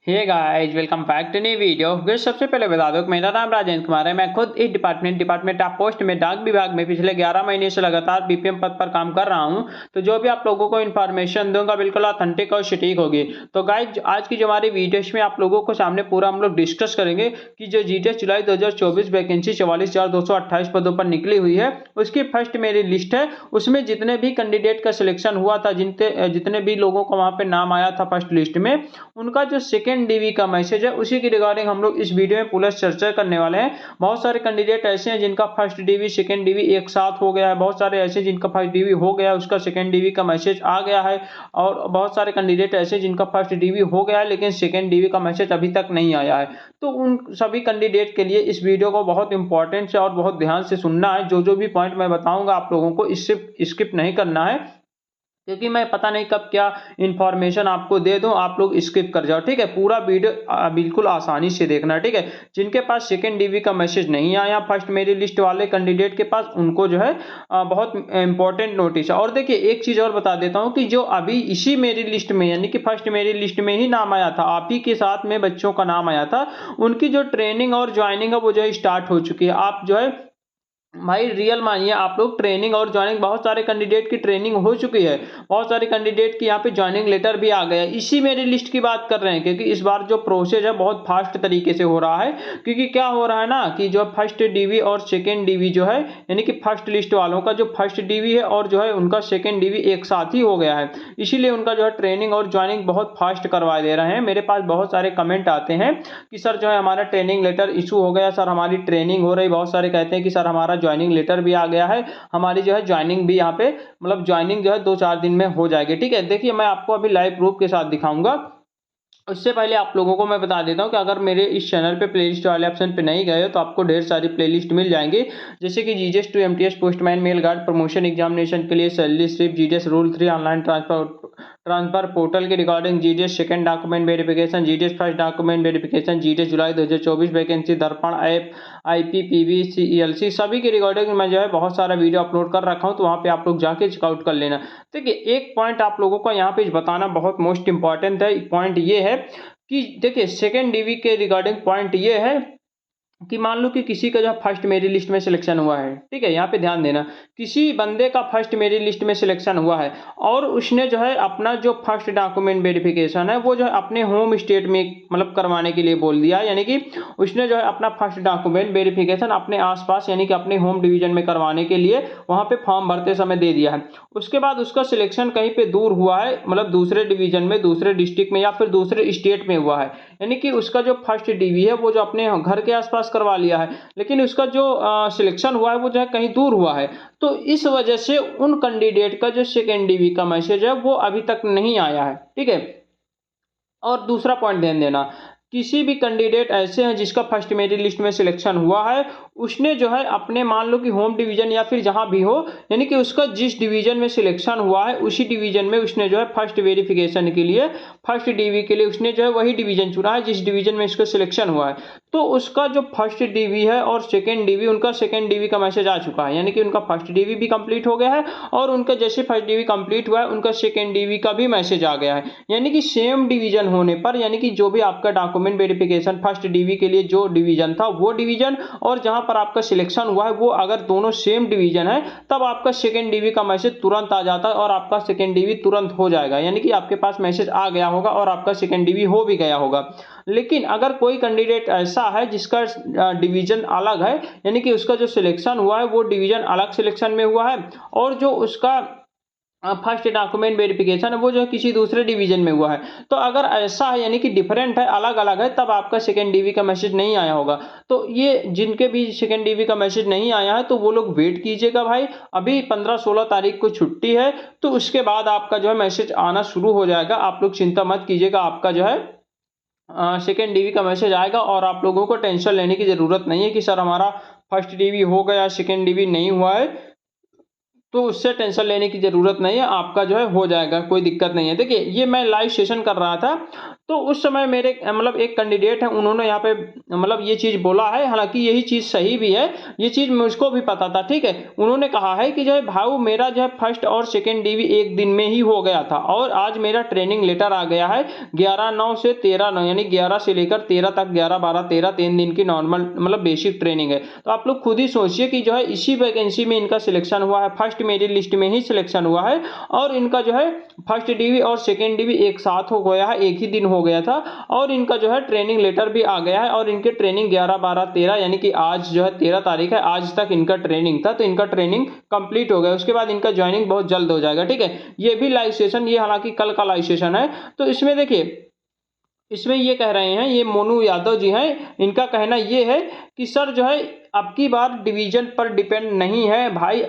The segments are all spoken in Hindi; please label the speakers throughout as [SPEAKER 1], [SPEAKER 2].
[SPEAKER 1] Hey guys, welcome back to new video. Guys, सबसे पहले बता दो कि मेरा नाम राजेंद्र कुमार है। मैं खुद इस डिपार्टमेंट ऑफ पोस्ट में डाक विभाग में पिछले 11 महीने से लगातार बीपीएम पद पर काम कर रहा हूं। तो जो भी आप लोगों को इन्फॉर्मेशन दूंगा बिल्कुल ऑथेंटिक और सटीक होगी। तो गाइस, आज की जो हमारी वीडियो इसमें आप लोगों को सामने पूरा हम लोग डिस्कस करेंगे कि जो जीटीएस जुलाई 2024 वैकेंसी 44,228 पदों पर निकली हुई है, उसकी फर्स्ट मेरी लिस्ट है। उसमें जितने भी कैंडिडेट का सिलेक्शन हुआ था, जितने भी लोगों का वहां पे नाम आया था फर्स्ट लिस्ट में, उनका जो सेकेंड डीवी का मैसेज है उसी की रिगार्डिंग हम लोग इस वीडियो में पूरा चर्चा करने वाले हैं। बहुत सारे कैंडिडेट ऐसे हैं जिनका फर्स्ट डीवी सेकंड डीवी एक साथ हो गया है, बहुत सारे ऐसे जिनका फर्स्ट डीवी हो गया उसका सेकंड डीवी का मैसेज आ गया है, और बहुत सारे कैंडिडेट ऐसे जिनका फर्स्ट डीवी हो गया है लेकिन सेकंड डीवी का मैसेज अभी तक नहीं आया है। तो उन सभी कैंडिडेट के लिए इस वीडियो को बहुत इंपॉर्टेंट से और बहुत ध्यान से सुनना है। जो भी पॉइंट मैं बताऊंगा आप लोगों को इससे स्किप नहीं करना है, क्योंकि मैं पता नहीं कब क्या इंफॉर्मेशन आपको दे दूं, आप लोग स्किप कर जाओ। ठीक है, पूरा वीडियो बिल्कुल आसानी से देखना। ठीक है, जिनके पास सेकंड डीवी का मैसेज नहीं आया फर्स्ट मेरी लिस्ट वाले कैंडिडेट के पास, उनको जो है बहुत इंपॉर्टेंट नोटिस है। और देखिए, एक चीज और बता देता हूं कि जो अभी इसी मेरी लिस्ट में यानी कि फर्स्ट मेरी लिस्ट में ही नाम आया था, आप ही के साथ में बच्चों का नाम आया था, उनकी जो ट्रेनिंग और ज्वाइनिंग है वो जो है स्टार्ट हो चुकी है। आप जो है भाई रियल मानिए, आप लोग ट्रेनिंग और ज्वाइनिंग, बहुत सारे कैंडिडेट की ट्रेनिंग हो चुकी है, बहुत सारे कैंडिडेट की यहाँ पे ज्वाइनिंग लेटर भी आ गया। इसी मेरी लिस्ट की बात कर रहे हैं, क्योंकि इस बार जो प्रोसेस है बहुत फास्ट तरीके से हो रहा है। क्योंकि क्या हो रहा है ना कि जो फर्स्ट डीवी और सेकेंड डीवी जो है, यानी कि फर्स्ट लिस्ट वालों का जो फर्स्ट डीवी है और जो है उनका सेकेंड डीवी एक साथ ही हो गया है, इसीलिए उनका जो है ट्रेनिंग और ज्वाइनिंग बहुत फास्ट करवा दे रहे हैं। मेरे पास बहुत सारे कमेंट आते हैं कि सर जो है हमारा ट्रेनिंग लेटर इशू हो गया, सर हमारी ट्रेनिंग हो रही। बहुत सारे कहते हैं कि सर हमारा ज्वाइनिंग लेटर भी आ गया है, हमारी जो है ज्वाइनिंग भी यहाँ पे मतलब ज्वाइनिंग जो है 2-4 दिन में हो जाएगी। ठीक है, देखिए मैं आपको अभी लाइव प्रूफ के साथ दिखाऊंगा। उससे पहले आप लोगों को मैं बता देता हूं कि अगर मेरे इस चैनल पे प्लेलिस्ट वाले ऑप्शन पे नहीं गए हो तो आपको ढेर सारी प्लेलिस्ट मिल जाएंगी, जैसे कि GDS to MTS postman mail guard promotion examination के लिए salary slip, GDS rule 3 online transfer portal के regarding, GDS second document verification, GDS first document verification, GDS जुलाई 2024 vacancy, Darpan app, IPPB, CELC, सभी के रिगार्डिंग मैं जो है बहुत सारा वीडियो अपलोड कर रखा हूं, तो वहां पे आप लोग जाके चेकआउट कर लेना। देखिए, एक पॉइंट आप लोगों को यहाँ पे बताना बहुत मोस्ट इंपॉर्टेंट है। पॉइंट ये है कि देखिए, सेकेंड डीवी के रिगार्डिंग पॉइंट ये है कि मान लो कि किसी का जो फर्स्ट मेरी लिस्ट में सिलेक्शन हुआ है, ठीक है, यहाँ पे ध्यान देना, किसी बंदे का फर्स्ट मेरी लिस्ट में सिलेक्शन हुआ है और उसने जो है अपना जो फर्स्ट डॉक्यूमेंट वेरिफिकेशन है वो जो है अपने होम स्टेट में मतलब करवाने के लिए बोल दिया, यानी कि उसने जो है अपना फर्स्ट डॉक्यूमेंट वेरिफिकेशन अपने आसपास यानी कि अपने होम डिवीजन में करवाने के लिए वहां पे फॉर्म भरते समय दे दिया है। उसके बाद उसका सिलेक्शन कहीं पे दूर हुआ है, मतलब दूसरे डिवीजन में, दूसरे डिस्ट्रिक्ट में या फिर दूसरे स्टेट में हुआ है, यानी कि उसका जो फर्स्ट डीवी है वो जो अपने घर के आसपास करवा लिया है, लेकिन उसका जो सिलेक्शन हुआ है वो जो है कहीं दूर हुआ है। तो इस वजह से उन कैंडिडेट का जो सेकेंड डीवी का मैसेज है वो अभी तक नहीं आया है। ठीक है, और दूसरा पॉइंट ध्यान देना, किसी भी कैंडिडेट ऐसे हैं जिसका फर्स्ट मेरिट लिस्ट में सिलेक्शन हुआ है, उसने जो है अपने मान लो कि होम डिवीजन या फिर जहां भी हो, यानी कि उसका जिस डिवीजन में सिलेक्शन हुआ है उसी डिवीजन में उसने जो है फर्स्ट वेरिफिकेशन के लिए, फर्स्ट डीवी के लिए उसने जो है वही डिवीजन चुना है जिस डिवीजन में इसका सिलेक्शन हुआ है। तो उसका जो फर्स्ट डीवी है और सेकेंड डीवी, उनका सेकेंड डीवी का मैसेज आ चुका है, यानी कि उनका फर्स्ट डीवी भी कंप्लीट हो गया है और उनका जैसे फर्स्ट डीवी कंप्लीट हुआ है उनका सेकेंड डीवी का भी मैसेज आ गया है। यानी कि सेम डिवीजन होने पर, यानी कि जो भी आपका डॉक्यूमेंट वेरिफिकेशन फर्स्ट डीवी के लिए जो डिवीजन था वो डिवीजन और जहां पर आपका सिलेक्शन हुआ है वो अगर दोनों सेम डिवीजन है, तब आपका सेकेंड डीवी का मैसेज तुरंत आ जाता है और आपका सेकेंड डीवी तुरंत हो जाएगा, यानी कि आपके पास मैसेज आ गया होगा और आपका सेकेंड डीवी हो भी गया होगा। लेकिन अगर कोई कैंडिडेट ऐसा है जिसका डिवीजन अलग है, यानी कि उसका जो सिलेक्शन हुआ है वो डिवीजन अलग सिलेक्शन में हुआ है और जो उसका फर्स्ट डॉक्यूमेंट वेरिफिकेशन है वो जो है किसी दूसरे डिवीजन में हुआ है, तो अगर ऐसा है यानी कि डिफरेंट है, अलग अलग है, तब आपका सेकेंड डीवी का मैसेज नहीं आया होगा। तो ये जिनके भी सेकेंड डीवी का मैसेज नहीं आया है तो वो लोग वेट कीजिएगा भाई, अभी 15-16 तारीख को छुट्टी है, तो उसके बाद आपका जो है मैसेज आना शुरू हो जाएगा। आप लोग चिंता मत कीजिएगा, आपका जो है सेकेंड डीवी का मैसेज आएगा और आप लोगों को टेंशन लेने की जरूरत नहीं है कि सर हमारा फर्स्ट डीवी हो गया सेकेंड डीवी नहीं हुआ है, तो उससे टेंशन लेने की जरूरत नहीं है, आपका जो है हो जाएगा, कोई दिक्कत नहीं है। देखिए, ये मैं लाइव सेशन कर रहा था तो उस समय मेरे मतलब एक कैंडिडेट है, उन्होंने यहाँ पे मतलब ये चीज़ बोला है, हालाँकि यही चीज़ सही भी है, ये चीज़ मुझको भी पता था, ठीक है। उन्होंने कहा है कि जो है भाऊ मेरा जो है फर्स्ट और सेकंड डीवी एक दिन में ही हो गया था और आज मेरा ट्रेनिंग लेटर आ गया है 11/9 से 13/9 यानी 11 से लेकर 13 तक, 11, 12, 13 3 दिन की नॉर्मल मतलब बेसिक ट्रेनिंग है। तो आप लोग खुद ही सोचिए कि जो है इसी वैकेंसी में इनका सिलेक्शन हुआ है, फर्स्ट मेरिट लिस्ट में ही सिलेक्शन हुआ है और इनका जो है फर्स्ट डीवी और सेकेंड डीवी एक साथ हो गया है, एक ही दिन हो गया था और इनका जो है ट्रेनिंग लेटर भी आ गया है और इनके ट्रेनिंग 11, 12, 13 यानी कि आज जो है 13 तारीख है, आज तक इनका ट्रेनिंग था, तो इनका ट्रेनिंग कंप्लीट हो गया। उसके बाद इनका ज्वाइनिंग बहुत जल्द हो जाएगा, ठीक है। ये भी लाइव सेशन, ये हालांकि कल का लाइव सेशन है। तो इसमें देखिए, इसमें ये कह रहे हैं, ये मोनू यादव जी हैं, इनका कहना ये है कि सर जो है अब की बार डिवीजन पर डिपेंड नहीं है भाई,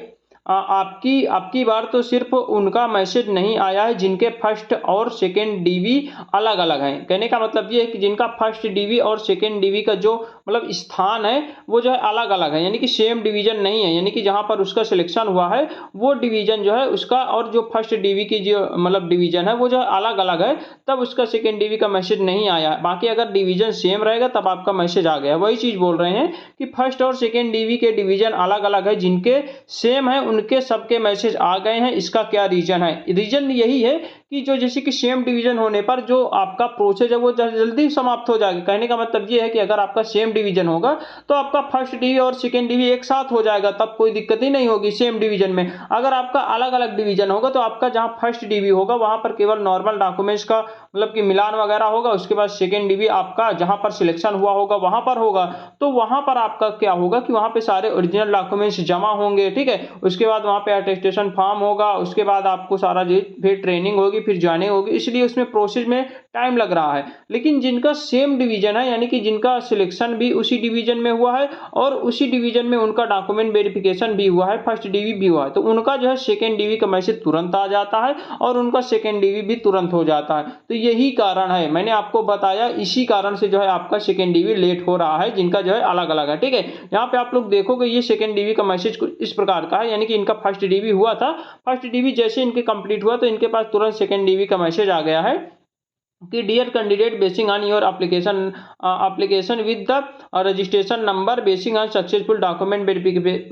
[SPEAKER 1] आपकी बार तो सिर्फ उनका मैसेज नहीं आया है जिनके फर्स्ट और सेकेंड डीवी अलग अलग हैं। कहने का मतलब ये है कि जिनका फर्स्ट डीवी और सेकेंड डीवी का जो मतलब स्थान है वो जो है अलग अलग है, यानी कि सेम डिवीजन नहीं है, यानी कि जहां पर उसका सिलेक्शन हुआ है वो डिवीजन जो है उसका और जो फर्स्ट डीवी की जो मतलब डिवीजन है वो जो है अलग अलग है, तब उसका सेकेंड डीवी का मैसेज नहीं आया। बाकी अगर डिवीजन सेम रहेगा तब आपका मैसेज आ गया। वही चीज बोल रहे हैं कि फर्स्ट और सेकेंड डीवी के डिवीजन अलग अलग है, जिनके सेम है उनके सबके मैसेज आ गए हैं। इसका क्या रीजन है? रीजन यही है कि जो जैसे कि सेम डिवीजन होने पर जो आपका प्रोसेस है वो जल्दी समाप्त हो जाएगा। कहने का मतलब ये है कि अगर आपका सेम डिवीजन होगा तो आपका फर्स्ट डीवी और सेकेंड डीवी एक साथ हो जाएगा, तब कोई दिक्कत ही नहीं होगी सेम डिवीजन में। अगर आपका अलग अलग डिवीजन होगा तो आपका जहां फर्स्ट डीवी होगा वहां पर केवल नॉर्मल डॉक्यूमेंट्स का मतलब कि मिलान वगैरह होगा, उसके बाद सेकेंड डीवी आपका जहां पर सिलेक्शन हुआ होगा वहां पर होगा। तो वहां पर आपका क्या होगा कि वहां पे सारे ओरिजिनल डॉक्यूमेंट्स जमा होंगे, ठीक है। उसके बाद वहां पे अटेस्टेशन फॉर्म होगा, उसके बाद आपको सारा फिर ट्रेनिंग होगी, फिर ज्वाइनिंग होगी, इसलिए उसमें प्रोसेस में टाइम लग रहा है। लेकिन जिनका सेम डिवीजन है यानी कि जिनका सिलेक्शन भी उसी डिवीजन में हुआ है और उसी डिवीजन में उनका डॉक्यूमेंट वेरिफिकेशन भी हुआ है, फर्स्ट डीवी भी हुआ है, तो उनका जो है सेकेंड डीवी का मैसेज तुरंत आ जाता है और उनका सेकेंड डीवी भी तुरंत हो जाता है। तो यही कारण है, मैंने आपको बताया, इसी कारण से जो है आपका सेकेंड डीवी लेट हो रहा है, जिनका जो है अलग अलग है, ठीक है। यहाँ पे आप लोग देखोगे ये सेकेंड डीवी का मैसेज कुछ इस प्रकार का है, यानी कि इनका फर्स्ट डीवी हुआ था, फर्स्ट डीवी जैसे इनके कंप्लीट हुआ तो इनके पास तुरंत सेकेंड डीवी का मैसेज आ गया है कि dear candidate, basing on your application with the registration number, basing on successful document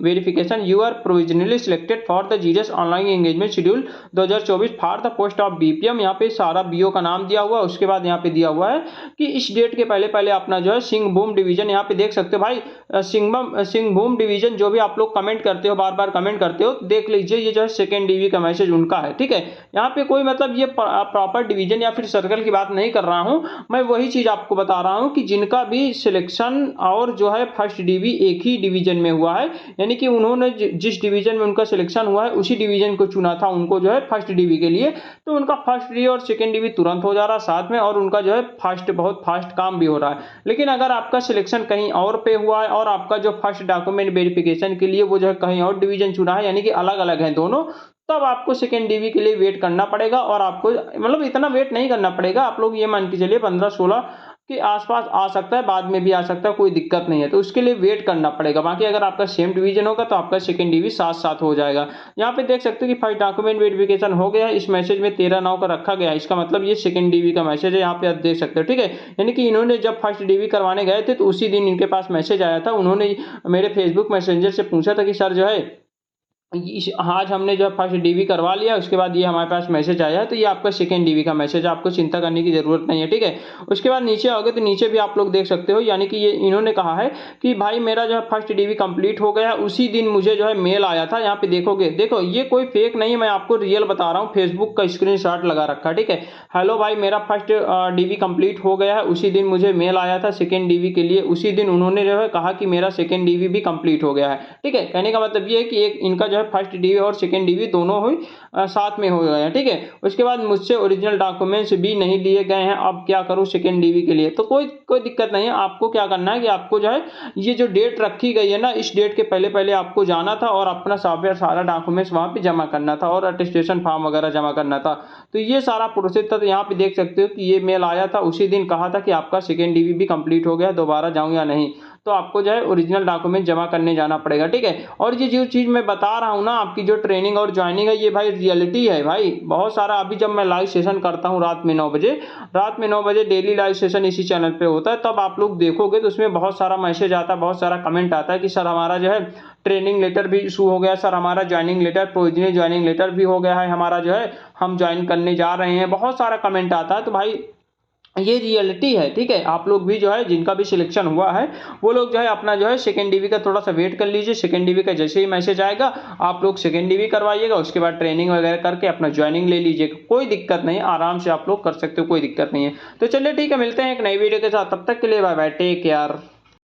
[SPEAKER 1] verification, you are provisionally selected for the GS online engagement schedule 2024 for the post of BPM. यहाँ पे सारा बीओ का नाम दिया हुआ है। उसके बाद यहाँ पे दिया हुआ है कि इस डेट के पहले पहले अपना जो है सिंहभूम डिवीजन, यहाँ पे देख सकते हो भाई, सिंहभूम डिवीजन जो भी आप लोग कमेंट करते हो, बार बार कमेंट करते हो, देख लीजिए ये जो है सेकेंड डीवी का मैसेज उनका है, ठीक है। यहाँ पे कोई मतलब ये प्रॉपर डिवीजन या फिर सर्कल की बात नहीं कर रहा हूं, मैं वही चीज आपको बता रहा हूं कि जिनका भी सिलेक्शन और जो है फर्स्ट डीवी एक ही डिवीजन में हुआ है, यानी कि उन्होंने जिस डिवीजन में उनका सिलेक्शन हुआ है उसी डिवीजन को चुना था उनको जो है फर्स्ट डीवी के लिए, तो उनका फर्स्ट डीवी और सेकेंड डीवी तुरंत हो जा रहा है साथ में, और उनका जो है बहुत फास्ट काम भी हो रहा है। लेकिन अगर आपका सिलेक्शन कहीं और पे हुआ है और आपका जो फर्स्ट डॉक्यूमेंट वेरिफिकेशन के लिए वो जो है कहीं और डिवीजन चुना है, यानी कि अलग अलग है दोनों, तब आपको सेकेंड डीवी के लिए वेट करना पड़ेगा। और आपको मतलब इतना वेट नहीं करना पड़ेगा, आप लोग ये मान के चलिए 15-16 के आसपास आ सकता है, बाद में भी आ सकता है, कोई दिक्कत नहीं है, तो उसके लिए वेट करना पड़ेगा। बाकी अगर आपका सेम डिवीजन होगा तो आपका सेकेंड डीवी साथ साथ हो जाएगा। यहाँ पे देख सकते हो कि फर्स्ट डॉक्यूमेंट वेरिफिकेशन हो गया है, इस मैसेज में 13/9 का रखा गया है, इसका मतलब ये सेकेंड डीवी का मैसेज है, यहाँ पे आप देख सकते हो, ठीक है। यानी कि इन्होंने जब फर्स्ट डीवी करवाने गए थे तो उसी दिन इनके पास मैसेज आया था। उन्होंने मेरे फेसबुक मैसेंजर से पूछा था कि सर जो है आज हमने जो फर्स्ट डीवी करवा लिया, उसके बाद ये हमारे पास मैसेज आया है, तो ये आपका सेकेंड डीवी का मैसेज है, आपको चिंता करने की जरूरत नहीं है, ठीक है। उसके बाद नीचे आओगे तो नीचे भी आप लोग देख सकते हो, यानी कि ये इन्होंने कहा है कि भाई मेरा जो है फर्स्ट डीवी कंप्लीट हो गया, उसी दिन मुझे जो है मेल आया था। यहाँ पे देखोगे, देखो ये कोई फेक नहीं है, मैं आपको रियल बता रहा हूँ, फेसबुक का स्क्रीनशॉट लगा रखा, ठीक है। हेलो भाई, मेरा फर्स्ट डीवी कंप्लीट हो गया है, उसी दिन मुझे मेल आया था सेकेंड डीवी के लिए, उसी दिन उन्होंने जो है कहा कि मेरा सेकेंड डीवी भी कंप्लीट हो गया है, ठीक है। कहने का मतलब ये है कि एक इनका जो है फर्स्ट डीवी और सेकेंड डीवी दोनों हुई साथ में हो गए हैं, ठीक है। उसके बाद मुझसे ओरिजिनल डॉक्यूमेंट्स भी नहीं लिए गए हैं, अब क्या करूं सेकेंड डीवी के लिए? तो कोई दिक्कत नहीं है, आपको क्या करना है कि आपको जो है ये जो डेट रखी गई है ना, इस डेट के पहले पहले आपको जाना था और अपना सारा डॉक्यूमेंट्स वहां पे जमा करना था और अटेस्टेशन फॉर्म वगैरह जमा करना था। तो ये सारा प्रोसेस था। तो यहाँ पे देख सकते हो कि ये मेल आया था, उसी दिन कहा था कि आपका सेकेंड डीवी भी कंप्लीट हो गया, दोबारा जाऊं या नहीं। तो आपको जो है ओरिजिनल डॉक्यूमेंट जमा करने जाना पड़ेगा, ठीक है। और ये जो चीज़ मैं बता रहा हूँ ना, आपकी जो ट्रेनिंग और ज्वाइनिंग है, ये भाई रियलिटी है भाई। बहुत सारा अभी जब मैं लाइव सेशन करता हूँ रात में 9 बजे डेली लाइव सेशन इसी चैनल पे होता है, तब आप लोग देखोगे तो उसमें बहुत सारा मैसेज आता है, बहुत सारा कमेंट आता है कि सर हमारा जो है ट्रेनिंग लेटर भी इशू हो गया, सर हमारा joining letter, provisional joining letter भी हो गया है हमारा, जो है हम ज्वाइन करने जा रहे हैं, बहुत सारा कमेंट आता है। तो भाई ये रियलिटी है, ठीक है। आप लोग भी जो है जिनका भी सिलेक्शन हुआ है वो लोग जो है अपना जो है सेकेंड डीवी का थोड़ा सा वेट कर लीजिए। सेकेंड डीवी का जैसे ही मैसेज आएगा आप लोग सेकेंड डीवी करवाइएगा, उसके बाद ट्रेनिंग वगैरह करके अपना ज्वाइनिंग ले लीजिएगा, कोई दिक्कत नहीं, आराम से आप लोग कर सकते हो, कोई दिक्कत नहीं है। तो चलिए ठीक है, मिलते हैं एक नई वीडियो के साथ, तब तक के लिए बाय बाय, टेक केयर।